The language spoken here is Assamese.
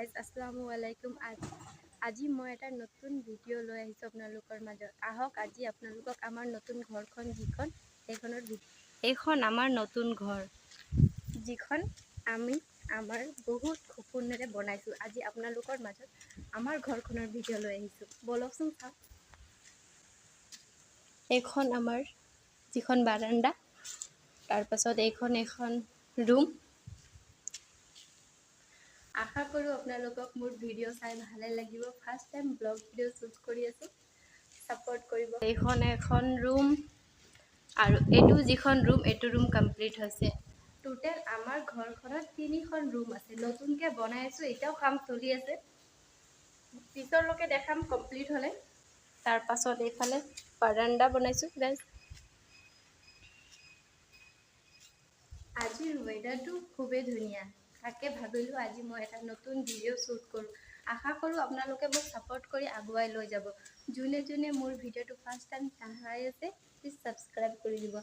গাইজ আসসালামু আলাইকুম। আজি মই এটা নতুন ভিডিঅ' লৈ আহিছোঁ আপোনালোকৰ মাজত। আহক আজি আপোনালোকক আমাৰ নতুন ঘৰখন এইখন আমাৰ নতুন ঘৰ, যিখন আমি আমাৰ বহুত সপোনেৰে বনাইছোঁ। আজি আপোনালোকৰ মাজত আমাৰ ঘৰখনৰ ভিডিঅ' লৈ আহিছোঁ। বলকচোন চাওক। এইখন আমাৰ যিখন বাৰাণ্ডা, তাৰপাছত এইখন এখন ৰুম। আশা কৰোঁ আপোনালোকক মোৰ ভিডিঅ' চাই ভালে লাগিব। First time blog video' shoot কৰি আছোঁ, ছাপোৰ্ট কৰিব। এইখন এখন ৰুম আৰু এইটো যিখন ৰুম, এইটো ৰুম কমপ্লিট হৈছে। টোটেল আমাৰ ঘৰখনত 3খন ৰুম আছে। নতুনকৈ বনাই আছোঁ, এতিয়াও কাম চলি আছে। পিছৰলৈকে দেখাম কমপ্লিট হ'লে। তাৰপাছত এইফালে বাৰাণ্ডা বনাইছোঁ গাইজ। আজিৰ ৱেডাৰটো খুবেই ধুনীয়া, তাকে ভাবিলোঁ আজি মই এটা নতুন ভিডিঅ' শ্বুট কৰোঁ। আশা কৰোঁ আপোনালোকে মোক ছাপোৰ্ট কৰি আগুৱাই লৈ যাব। যোনে যোনে মোৰ ভিডিঅ'টো ফাৰ্ষ্ট টাইম চাই আছে, প্লিজ ছাবস্ক্ৰাইব কৰি দিব।